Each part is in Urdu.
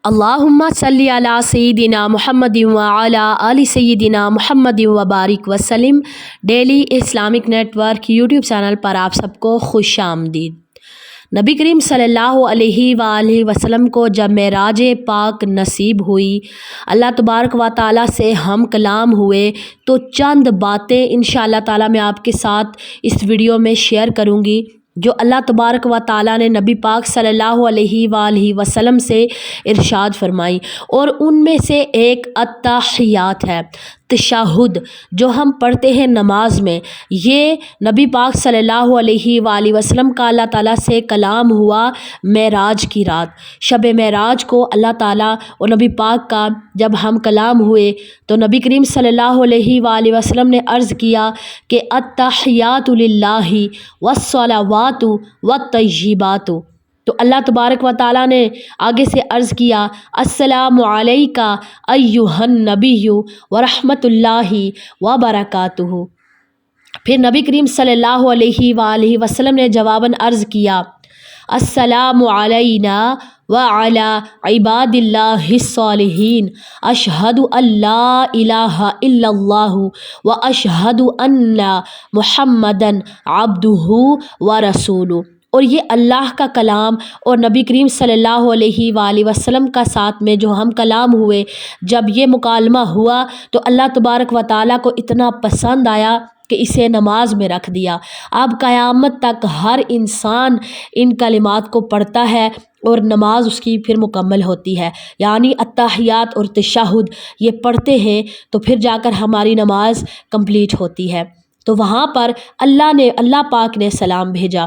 اللہم صلی علی سیدنا محمد وعلی آل سیدنا محمد وبارک وسلم۔ Daily Islamic network YouTube channel پر آپ سب کو خوش آمدید۔ نبی کریم صلی اللہ علیہ وآلہ وسلم کو جب معراج پاک نصیب ہوئی، اللہ تبارک و تعالیٰ سے ہم کلام ہوئے، تو چند باتیں انشاءاللہ تعالیٰ میں آپ کے ساتھ اس ویڈیو میں شیئر کروں گی جو اللہ تبارک و تعالیٰ نے نبی پاک صلی اللہ علیہ وآلہ وسلم سے ارشاد فرمائی، اور ان میں سے ایک التحیات ہے، تشہد جو ہم پڑھتے ہیں نماز میں۔ یہ نبی پاک صلی اللہ علیہ وآلہ وسلم کا اللہ تعالیٰ سے کلام ہوا معراج کی رات۔ شب معراج کو اللہ تعالیٰ اور نبی پاک کا جب ہم کلام ہوئے تو نبی کریم صلی اللہ علیہ وآلہ وسلم نے عرض کیا کہ التحیات للہ والصلوات والطیبات۔ تو اللہ تبارک و تعالیٰ نے آگے سے عرض کیا السلام علیکہ ایہا النبی ورحمۃ اللہ وبرکاتہ۔ پھر نبی کریم صلی اللہ علیہ وآلہ وسلم نے جواباً عرض کیا السلام علینا وعلی عباد اللہ الصالحین، اشہد ان لا الہ الا اللہ واشہد ان محمدا عبدہ ورسولہ۔ اور یہ اللہ کا کلام اور نبی کریم صلی اللہ علیہ وآلہ وسلم کا ساتھ میں جو ہم کلام ہوئے، جب یہ مکالمہ ہوا تو اللہ تبارک و تعالیٰ کو اتنا پسند آیا کہ اسے نماز میں رکھ دیا۔ اب قیامت تک ہر انسان ان کلمات کو پڑھتا ہے اور نماز اس کی پھر مکمل ہوتی ہے، یعنی التحیات اور تشہد یہ پڑھتے ہیں تو پھر جا کر ہماری نماز کمپلیٹ ہوتی ہے۔ تو وہاں پر اللہ پاک نے سلام بھیجا۔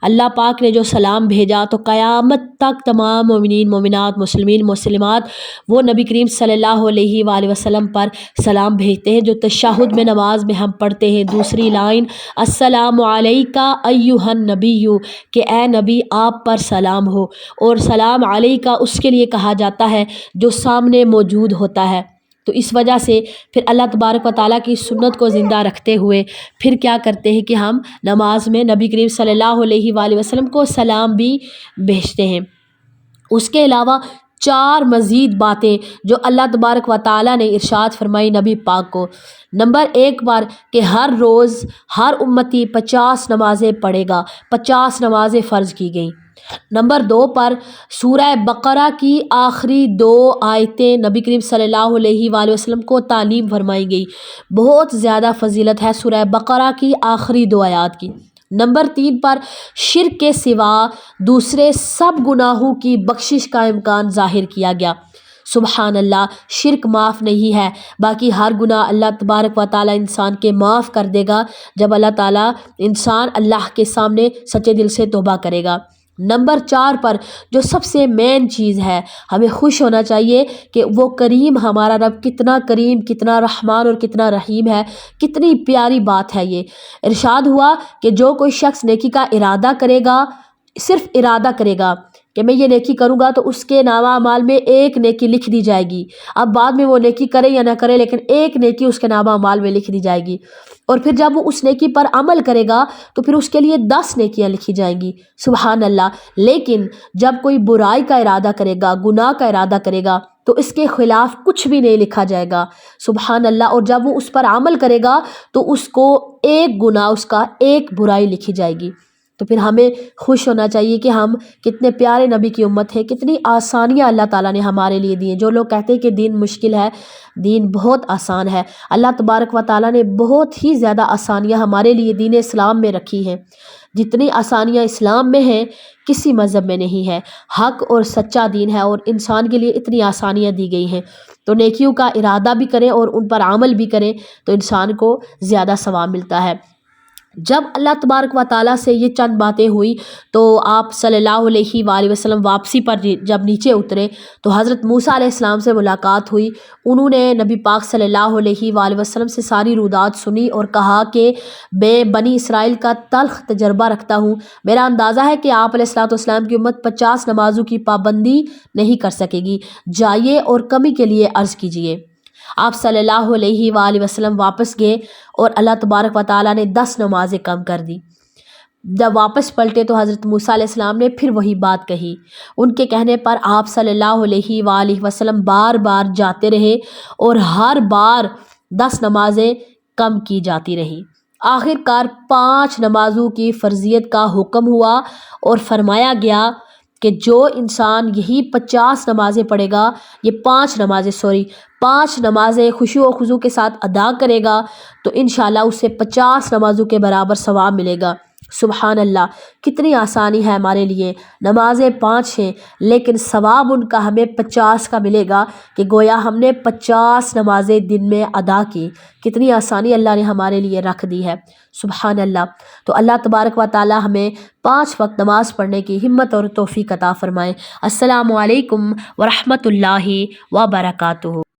اللہ پاک نے جو سلام بھیجا تو قیامت تک تمام مومنین مومنات مسلمین مسلمات وہ نبی کریم صلی اللہ علیہ وآلہ وسلم پر سلام بھیجتے ہیں۔ جو تشہد میں نماز میں ہم پڑھتے ہیں دوسری لائن السلام علیکہ ایہا النبی، کہ اے نبی آپ پر سلام ہو، اور سلام علیکہ اس کے لیے کہا جاتا ہے جو سامنے موجود ہوتا ہے۔ تو اس وجہ سے پھر اللہ تبارک و تعالیٰ کی سنت کو زندہ رکھتے ہوئے پھر کیا کرتے ہیں کہ ہم نماز میں نبی کریم صلی اللہ علیہ وآلہ وسلم کو سلام بھی بھیجتے ہیں۔ اس کے علاوہ چار مزید باتیں جو اللہ تبارک و تعالیٰ نے ارشاد فرمائی نبی پاک کو۔ نمبر 1 پر کہ ہر روز ہر امتی 50 نمازیں پڑھے گا، 50 نمازیں فرض کی گئیں۔ نمبر 2 پر سورہ بقرہ کی آخری 2 آیتیں نبی کریم صلی اللہ علیہ وآلہ وسلم کو تعلیم فرمائی گئی، بہت زیادہ فضیلت ہے سورہ بقرہ کی آخری 2 آیات کی۔ نمبر 3 پر شرک کے سوا دوسرے سب گناہوں کی بخشش کا امکان ظاہر کیا گیا۔ سبحان اللہ، شرک معاف نہیں ہے، باقی ہر گناہ اللہ تبارک و تعالیٰ انسان کے معاف کر دے گا جب اللہ تعالیٰ انسان اللہ کے سامنے سچے دل سے توبہ کرے گا۔ نمبر 4 پر جو سب سے مین چیز ہے، ہمیں خوش ہونا چاہیے کہ وہ کریم ہمارا رب کتنا کریم، کتنا رحمان اور کتنا رحیم ہے، کتنی پیاری بات ہے۔ یہ ارشاد ہوا کہ جو کوئی شخص نیکی کا ارادہ کرے گا، صرف ارادہ کرے گا کہ میں یہ نیکی کروں گا، تو اس کے نامہ اعمال میں ایک نیکی لکھ دی جائے گی۔ اب بعد میں وہ نیکی کرے یا نہ کرے، لیکن ایک نیکی اس کے نامہ اعمال میں لکھ دی جائے گی، اور پھر جب وہ اس نیکی پر عمل کرے گا تو پھر اس کے لیے 10 نیکیاں لکھی جائیں گی۔ سبحان اللہ۔ لیکن جب کوئی برائی کا ارادہ کرے گا، گناہ کا ارادہ کرے گا، تو اس کے خلاف کچھ بھی نہیں لکھا جائے گا۔ سبحان اللہ۔ اور جب وہ اس پر عمل کرے گا تو اس کو ایک گناہ، اس کا ایک برائی لکھی جائے گی۔ تو پھر ہمیں خوش ہونا چاہیے کہ ہم کتنے پیارے نبی کی امت ہے، کتنی آسانیاں اللہ تعالیٰ نے ہمارے لیے دی ہیں۔ جو لوگ کہتے ہیں کہ دین مشکل ہے، دین بہت آسان ہے۔ اللہ تبارک و تعالیٰ نے بہت ہی زیادہ آسانیاں ہمارے لیے دین اسلام میں رکھی ہیں۔ جتنی آسانیاں اسلام میں ہیں کسی مذہب میں نہیں ہے۔ حق اور سچا دین ہے، اور انسان کے لیے اتنی آسانیاں دی گئی ہیں۔ تو نیکیوں کا ارادہ بھی کریں اور ان پر عمل بھی کریں تو انسان کو زیادہ ثواب ملتا ہے۔ جب اللہ تبارک و تعالیٰ سے یہ چند باتیں ہوئی تو آپ صلی اللہ علیہ وآلہ وسلم واپسی پر جب نیچے اترے تو حضرت موسیٰ علیہ السلام سے ملاقات ہوئی۔ انہوں نے نبی پاک صلی اللہ علیہ وآلہ وسلم سے ساری رودات سنی اور کہا کہ میں بنی اسرائیل کا تلخ تجربہ رکھتا ہوں، میرا اندازہ ہے کہ آپ علیہ السلام کی امت 50 نمازوں کی پابندی نہیں کر سکے گی، جائیے اور کمی کے لیے عرض کیجیے۔ آپ صلی اللہ علیہ وآلہ وسلم واپس گئے اور اللہ تبارک و تعالیٰ نے 10 نمازیں کم کر دی۔ جب واپس پلٹے تو حضرت موسیٰ علیہ السلام نے پھر وہی بات کہی۔ ان کے کہنے پر آپ صلی اللہ علیہ وآلہ وسلم بار بار جاتے رہے اور ہر بار 10 نمازیں کم کی جاتی رہیں۔ آخر کار 5 نمازوں کی فرضیت کا حکم ہوا اور فرمایا گیا کہ جو انسان یہی 50 نمازیں پڑھے گا، یہ 5 نمازیں خشوع و خضوع کے ساتھ ادا کرے گا تو انشاءاللہ اسے 50 نمازوں کے برابر ثواب ملے گا۔ سبحان اللہ، کتنی آسانی ہے ہمارے لیے۔ نمازیں 5 ہیں لیکن ثواب ان کا ہمیں 50 کا ملے گا کہ گویا ہم نے 50 نمازیں دن میں ادا کی۔ کتنی آسانی اللہ نے ہمارے لیے رکھ دی ہے، سبحان اللہ۔ تو اللہ تبارک و تعالی ہمیں 5 وقت نماز پڑھنے کی ہمت اور توفیق عطا فرمائے۔ السلام علیکم ورحمۃ اللہ وبرکاتہ۔